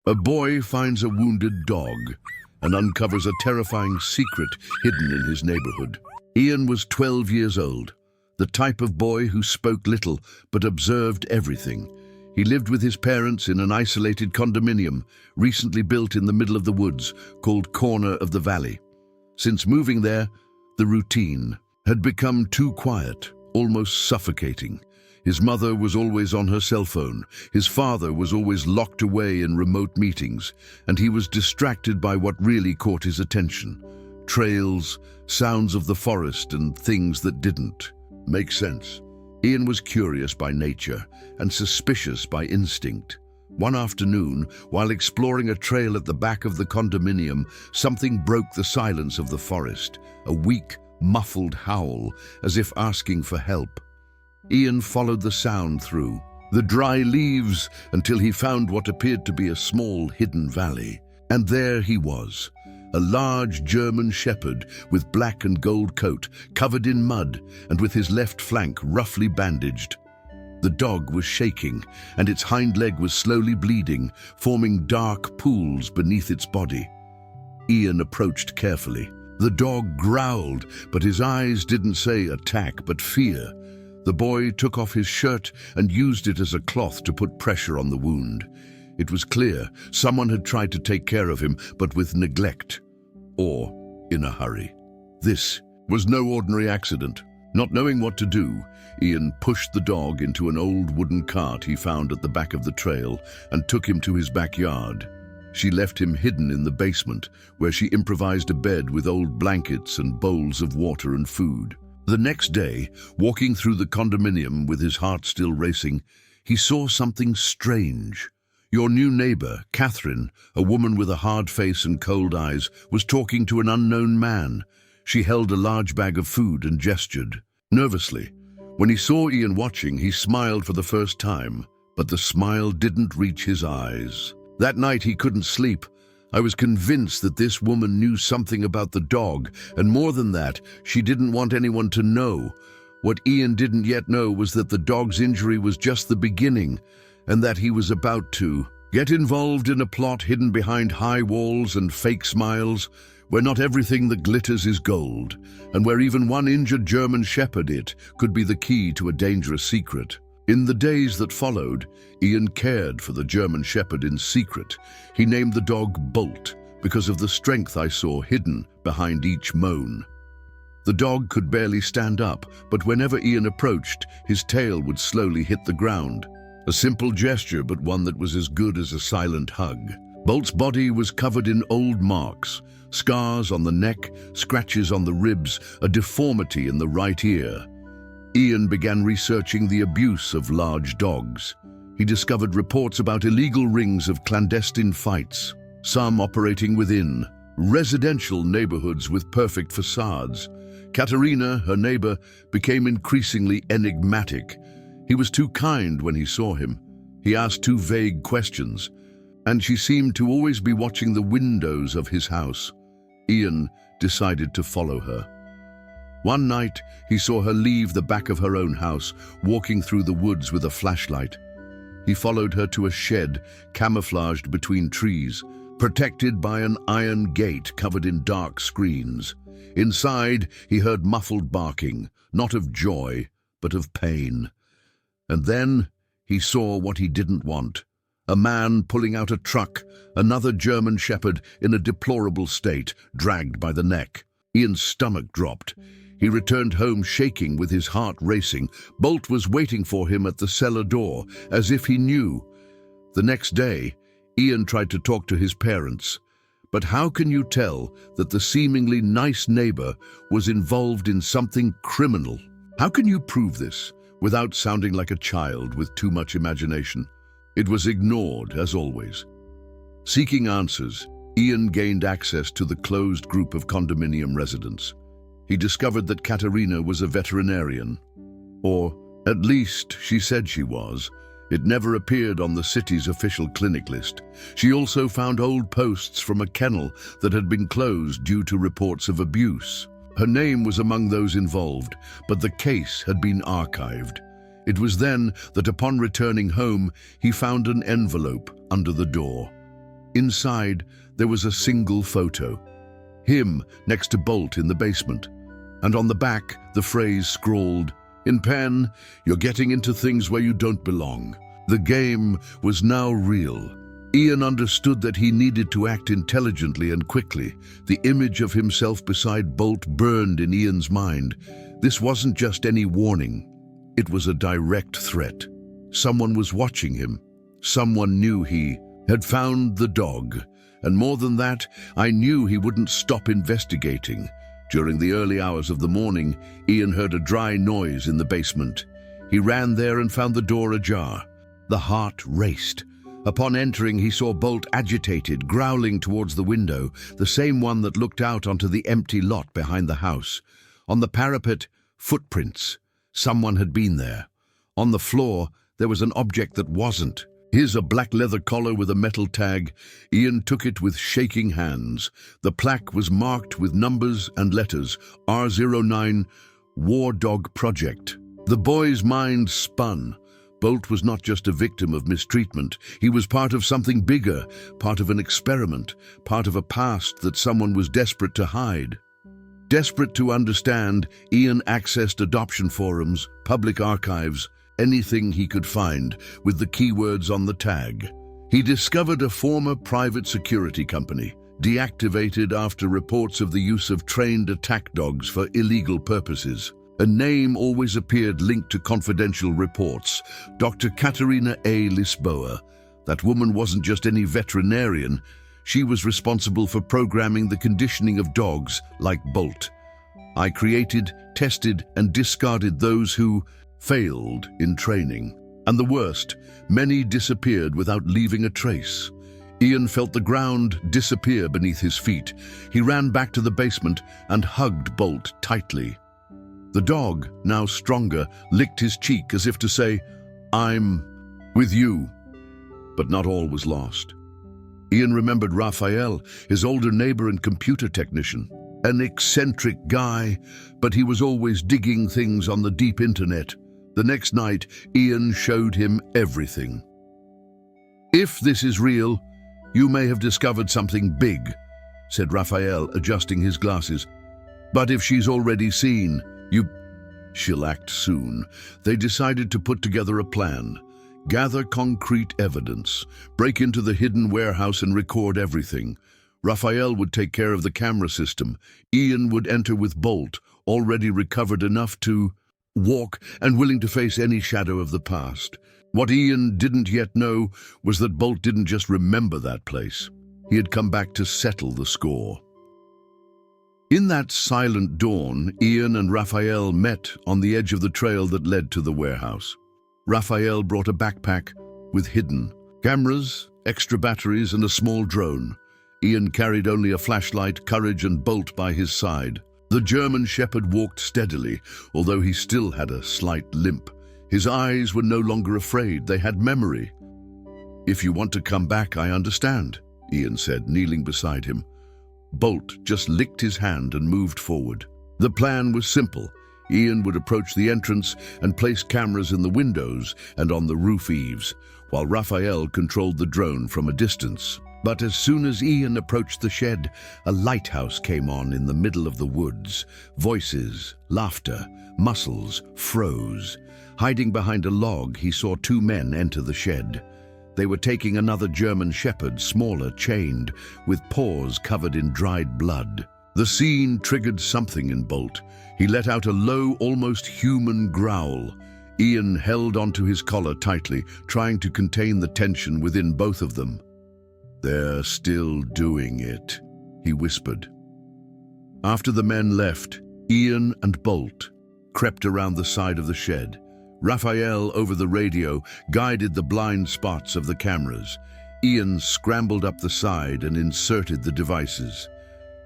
A boy finds a wounded dog and uncovers a terrifying secret hidden in his neighborhood. Ian was 12 years old, the type of boy who spoke little but observed everything. He lived with his parents in an isolated condominium recently built in the middle of the woods called Corner of the Valley. Since moving there, the routine had become too quiet, almost suffocating. His mother was always on her cell phone, his father was always locked away in remote meetings, and he was distracted by what really caught his attention. Trails, sounds of the forest, and things that didn't make sense. Ian was curious by nature and suspicious by instinct. One afternoon, while exploring a trail at the back of the condominium, something broke the silence of the forest, a weak, muffled howl, as if asking for help. Ian followed the sound through the dry leaves until he found what appeared to be a small hidden valley. And there he was, a large German shepherd with black and gold coat, covered in mud and with his left flank roughly bandaged. The dog was shaking, and its hind leg was slowly bleeding, forming dark pools beneath its body. Ian approached carefully. The dog growled, but his eyes didn't say attack but fear. The boy took off his shirt and used it as a cloth to put pressure on the wound. It was clear someone had tried to take care of him, but with neglect or in a hurry. This was no ordinary accident. Not knowing what to do, Ian pushed the dog into an old wooden cart he found at the back of the trail and took him to his backyard. She left him hidden in the basement, where she improvised a bed with old blankets and bowls of water and food. The next day, walking through the condominium with his heart still racing, he saw something strange. Your new neighbor, Catherine, a woman with a hard face and cold eyes, was talking to an unknown man. She held a large bag of food and gestured nervously. When he saw Ian watching, he smiled for the first time, but the smile didn't reach his eyes. That night he couldn't sleep. I was convinced that this woman knew something about the dog, and more than that, she didn't want anyone to know. What Ian didn't yet know was that the dog's injury was just the beginning, and that he was about to get involved in a plot hidden behind high walls and fake smiles, where not everything that glitters is gold, and where even one injured German shepherd could be the key to a dangerous secret. In the days that followed, Ian cared for the German shepherd in secret. He named the dog Bolt because of the strength I saw hidden behind each moan. The dog could barely stand up, but whenever Ian approached, his tail would slowly hit the ground. A simple gesture, but one that was as good as a silent hug. Bolt's body was covered in old marks, scars on the neck, scratches on the ribs, a deformity in the right ear. Ian began researching the abuse of large dogs. He discovered reports about illegal rings of clandestine fights, some operating within residential neighborhoods with perfect facades. Katerina, her neighbor, became increasingly enigmatic. He was too kind when he saw him. He asked too vague questions, and she seemed to always be watching the windows of his house. Ian decided to follow her. One night, he saw her leave the back of her own house, walking through the woods with a flashlight. He followed her to a shed camouflaged between trees, protected by an iron gate covered in dark screens. Inside, he heard muffled barking, not of joy, but of pain. And then he saw what he didn't want. A man pulling out a truck, another German shepherd in a deplorable state, dragged by the neck. Ian's stomach dropped. He returned home shaking with his heart racing. Bolt was waiting for him at the cellar door, as if he knew. The next day, Ian tried to talk to his parents. But how can you tell that the seemingly nice neighbor was involved in something criminal? How can you prove this without sounding like a child with too much imagination? It was ignored, as always. Seeking answers, Ian gained access to the closed group of condominium residents. He discovered that Katerina was a veterinarian. Or, at least, she said she was. It never appeared on the city's official clinic list. She also found old posts from a kennel that had been closed due to reports of abuse. Her name was among those involved, but the case had been archived. It was then that upon returning home, he found an envelope under the door. Inside, there was a single photo. Him next to Bolt in the basement. And on the back, the phrase scrawled, "In pen, you're getting into things where you don't belong." The game was now real. Ian understood that he needed to act intelligently and quickly. The image of himself beside Bolt burned in Ian's mind. This wasn't just any warning. It was a direct threat. Someone was watching him. Someone knew he had found the dog. And more than that, I knew he wouldn't stop investigating. During the early hours of the morning, Ian heard a dry noise in the basement. He ran there and found the door ajar. The heart raced. Upon entering, he saw Bolt agitated, growling towards the window, the same one that looked out onto the empty lot behind the house. On the parapet, footprints. Someone had been there. On the floor, there was an object that wasn't. Here's a black leather collar with a metal tag. Ian took it with shaking hands. The plaque was marked with numbers and letters. R09, War Dog Project. The boy's mind spun. Bolt was not just a victim of mistreatment. He was part of something bigger, part of an experiment, part of a past that someone was desperate to hide. Desperate to understand, Ian accessed adoption forums, public archives, anything he could find with the keywords on the tag. He discovered a former private security company, deactivated after reports of the use of trained attack dogs for illegal purposes. A name always appeared linked to confidential reports, Dr. Katerina A. Lisboa. That woman wasn't just any veterinarian. She was responsible for programming the conditioning of dogs like Bolt. I created, tested, and discarded those who failed in training. And the worst, many disappeared without leaving a trace. Ian felt the ground disappear beneath his feet. He ran back to the basement and hugged Bolt tightly. The dog, now stronger, licked his cheek as if to say, "I'm with you." But not all was lost. Ian remembered Raphael, his older neighbor and computer technician. An eccentric guy, but he was always digging things on the deep internet. The next night, Ian showed him everything. "If this is real, you may have discovered something big," said Raphael, adjusting his glasses. "But if she's already seen, she'll act soon." They decided to put together a plan. Gather concrete evidence, break into the hidden warehouse and record everything. Raphael would take care of the camera system. Ian would enter with Bolt, already recovered enough to walk and willing to face any shadow of the past. What Ian didn't yet know was that Bolt didn't just remember that place. He had come back to settle the score. In that silent dawn, Ian and Raphael met on the edge of the trail that led to the warehouse. Raphael brought a backpack with hidden cameras, extra batteries, and a small drone. Ian carried only a flashlight, courage, and Bolt by his side. The German shepherd walked steadily, although he still had a slight limp. His eyes were no longer afraid, they had memory. "If you want to come back, I understand," Ian said, kneeling beside him. Bolt just licked his hand and moved forward. The plan was simple. Ian would approach the entrance and place cameras in the windows and on the roof eaves, while Raphael controlled the drone from a distance. But as soon as Ian approached the shed, a lighthouse came on in the middle of the woods. Voices, laughter, muscles froze. Hiding behind a log, he saw two men enter the shed. They were taking another German shepherd, smaller, chained, with paws covered in dried blood. The scene triggered something in Bolt. He let out a low, almost human growl. Ian held onto his collar tightly, trying to contain the tension within both of them. "They're still doing it," he whispered. After the men left, Ian and Bolt crept around the side of the shed. Raphael, over the radio, guided the blind spots of the cameras. Ian scrambled up the side and inserted the devices.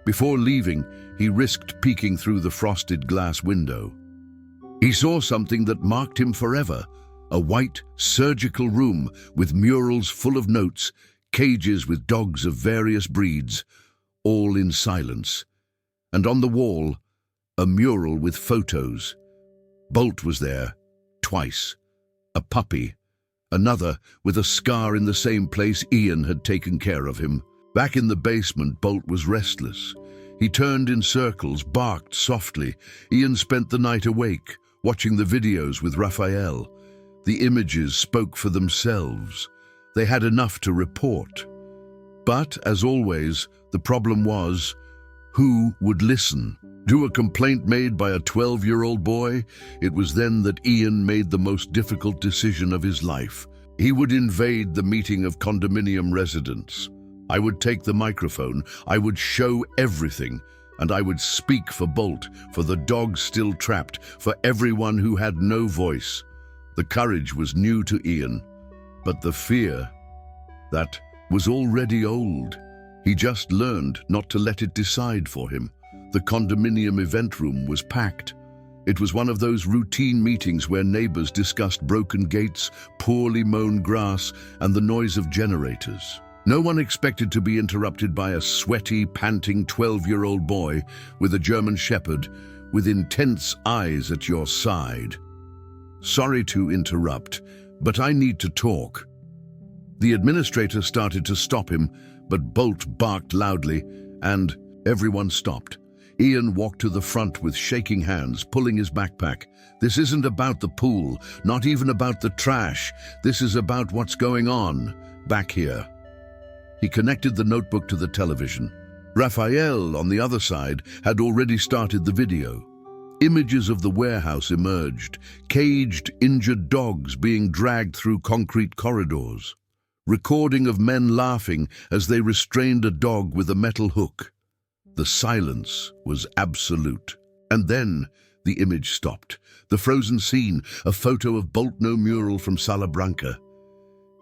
Before leaving, he risked peeking through the frosted glass window. He saw something that marked him forever, a white, surgical room with murals full of notes, cages with dogs of various breeds, all in silence. And on the wall, a mural with photos. Bolt was there, twice. A puppy, Another, with a scar in the same place Ian had taken care of him. Back in the basement, Bolt was restless. He turned in circles, barked softly. Ian spent the night awake, watching the videos with Raphael. The images spoke for themselves. They had enough to report. But, as always, the problem was, who would listen? To a complaint made by a 12-year-old boy? It was then that Ian made the most difficult decision of his life. He would invade the meeting of condominium residents. I would take the microphone, I would show everything, and I would speak for Bolt, for the dogs still trapped, for everyone who had no voice. The courage was new to Ian, but the fear, that was already old. He just learned not to let it decide for him. The condominium event room was packed. It was one of those routine meetings where neighbors discussed broken gates, poorly mown grass, and the noise of generators. No one expected to be interrupted by a sweaty, panting 12-year-old boy with a German Shepherd with intense eyes at your side. "Sorry to interrupt, but I need to talk." The administrator started to stop him, but Bolt barked loudly, and everyone stopped. Ian walked to the front with shaking hands, pulling his backpack. "This isn't about the pool, not even about the trash. This is about what's going on back here." He connected the notebook to the television. Raphael, on the other side, had already started the video. Images of the warehouse emerged, caged, injured dogs being dragged through concrete corridors. Recording of men laughing as they restrained a dog with a metal hook. The silence was absolute. And then the image stopped. The frozen scene, a photo of Bolt no mural from Sala Branca.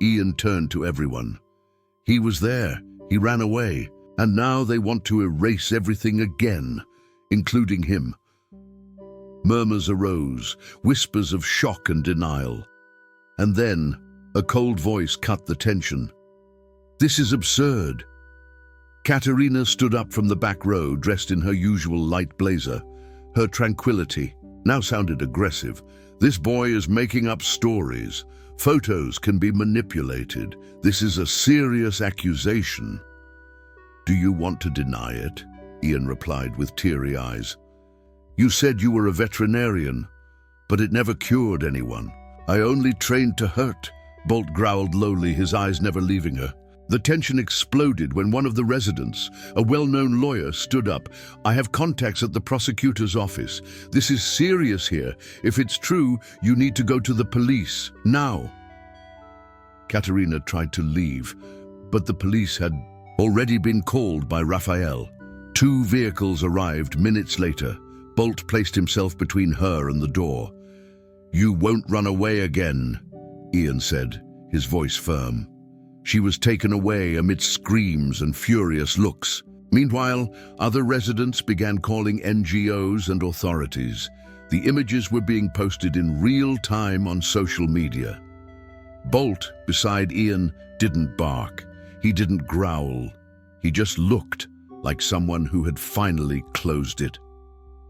Ian turned to everyone. He was there, he ran away, and now they want to erase everything again, including him. Murmurs arose, whispers of shock and denial. And then a cold voice cut the tension. "This is absurd." Katerina stood up from the back row, dressed in her usual light blazer. Her tranquility now sounded aggressive. "This boy is making up stories. Photos can be manipulated. This is a serious accusation." "Do you want to deny it?" Ian replied with teary eyes. "You said you were a veterinarian, but it never cured anyone." "I only trained to hurt," Bolt growled lowly, his eyes never leaving her. The tension exploded when one of the residents, a well-known lawyer, stood up. "I have contacts at the prosecutor's office. This is serious here. If it's true, you need to go to the police, now." Katerina tried to leave, but the police had already been called by Raphael. 2 vehicles arrived minutes later. Bolt placed himself between her and the door. "You won't run away again," Ian said, his voice firm. She was taken away amidst screams and furious looks. Meanwhile, other residents began calling NGOs and authorities. The images were being posted in real time on social media. Bolt, beside Ian, didn't bark. He didn't growl. He just looked like someone who had finally closed it.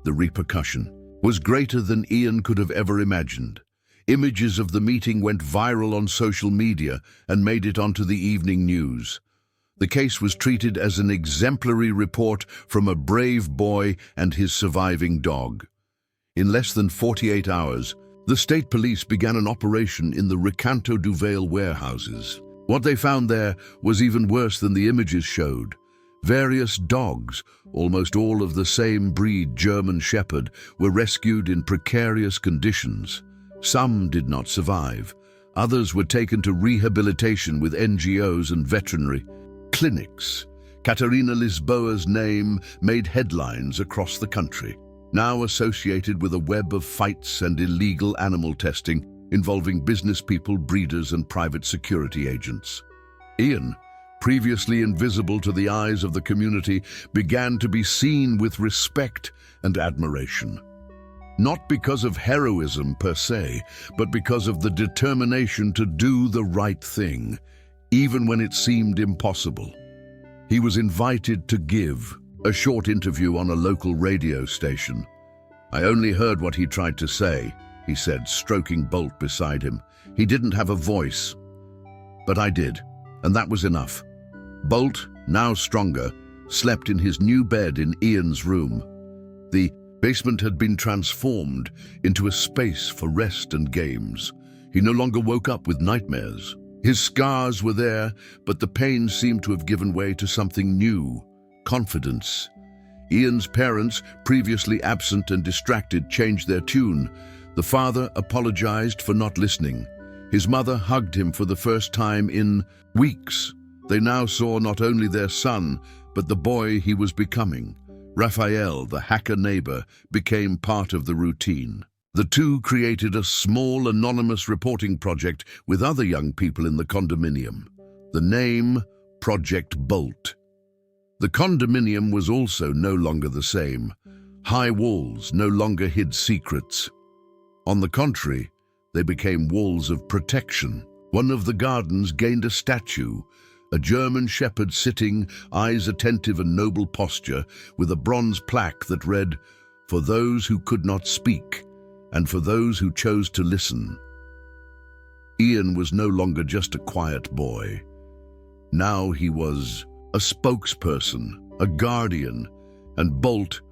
The repercussion was greater than Ian could have ever imagined. Images of the meeting went viral on social media and made it onto the evening news. The case was treated as an exemplary report from a brave boy and his surviving dog. In less than 48 hours, the state police began an operation in the Recanto du Vale warehouses. What they found there was even worse than the images showed. Various dogs, almost all of the same breed, German Shepherd, were rescued in precarious conditions. Some did not survive. Others were taken to rehabilitation with NGOs and veterinary clinics. Catarina Lisboa's name made headlines across the country, now associated with a web of fights and illegal animal testing involving business people, breeders, and private security agents. Ian, previously invisible to the eyes of the community, began to be seen with respect and admiration. Not because of heroism per se, but because of the determination to do the right thing, even when it seemed impossible. He was invited to give a short interview on a local radio station. I only heard what he tried to say. he said, stroking Bolt beside him. He didn't have a voice. But I did, and that was enough. Bolt, now stronger, slept in his new bed in Ian's room. The basement had been transformed into a space for rest and games. He no longer woke up with nightmares. His scars were there, but the pain seemed to have given way to something new: confidence. Ian's parents, previously absent and distracted, changed their tune. The father apologized for not listening. His mother hugged him for the first time in weeks. They now saw not only their son, but the boy he was becoming. Raphael, the hacker neighbor, became part of the routine. The two created a small, anonymous reporting project with other young people in the condominium. The name, Project Bolt. The condominium was also no longer the same. High walls no longer hid secrets. On the contrary, they became walls of protection. One of the gardens gained a statue, a German shepherd sitting, eyes attentive and noble posture, with a bronze plaque that read, "For those who could not speak, and for those who chose to listen." Ian was no longer just a quiet boy. Now he was a spokesperson, a guardian, and Bolt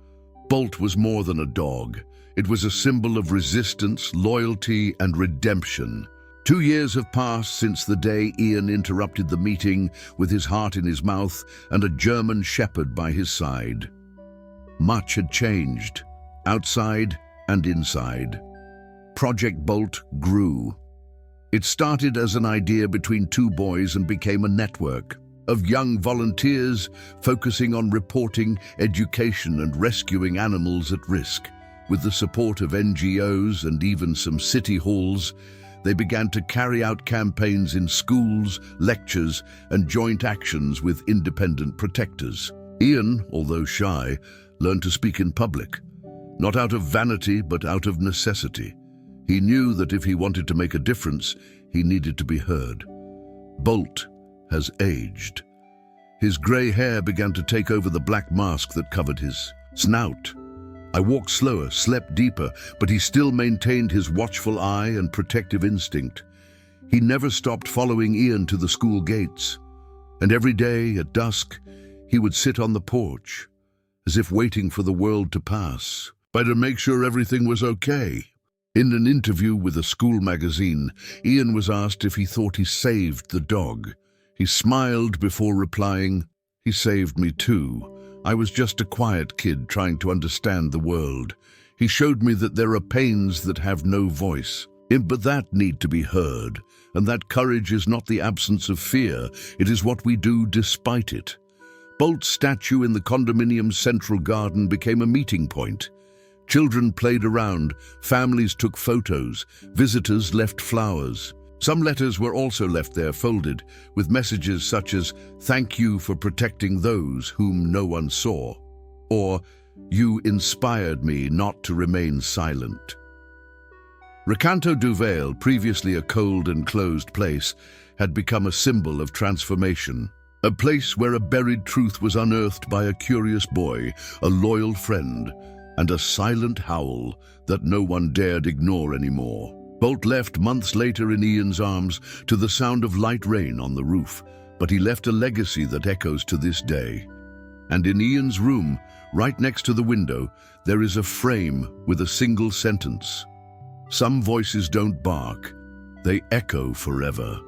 was more than a dog. It was a symbol of resistance, loyalty, and redemption. 2 years have passed since the day Ian interrupted the meeting with his heart in his mouth and a German shepherd by his side. Much had changed, outside and inside. Project Bolt grew. It started as an idea between two boys and became a network of young volunteers focusing on reporting, education, and rescuing animals at risk. With the support of NGOs and even some city halls, they began to carry out campaigns in schools, lectures, and joint actions with independent protectors. Ian, although shy, learned to speak in public, not out of vanity but out of necessity. He knew that if he wanted to make a difference, he needed to be heard. Bolt has aged. His grey hair began to take over the black mask that covered his snout. I walked slower, slept deeper, but he still maintained his watchful eye and protective instinct. He never stopped following Ian to the school gates. And every day at dusk, he would sit on the porch, as if waiting for the world to pass, but to make sure everything was okay. In an interview with a school magazine, Ian was asked if he thought he saved the dog. He smiled before replying, "He saved me too. I was just a quiet kid trying to understand the world. He showed me that there are pains that have no voice, but that need to be heard, and that courage is not the absence of fear, it is what we do despite it." Bolt's statue in the condominium's central garden became a meeting point. Children played around, families took photos, visitors left flowers. Some letters were also left there folded, with messages such as, "Thank you for protecting those whom no one saw," or "You inspired me not to remain silent." Recanto du Vale, previously a cold and closed place, had become a symbol of transformation. A place where a buried truth was unearthed by a curious boy, a loyal friend, and a silent howl that no one dared ignore anymore. Bolt left months later in Ian's arms to the sound of light rain on the roof, but he left a legacy that echoes to this day. And in Ian's room, right next to the window, there is a frame with a single sentence: "Some voices don't bark, they echo forever."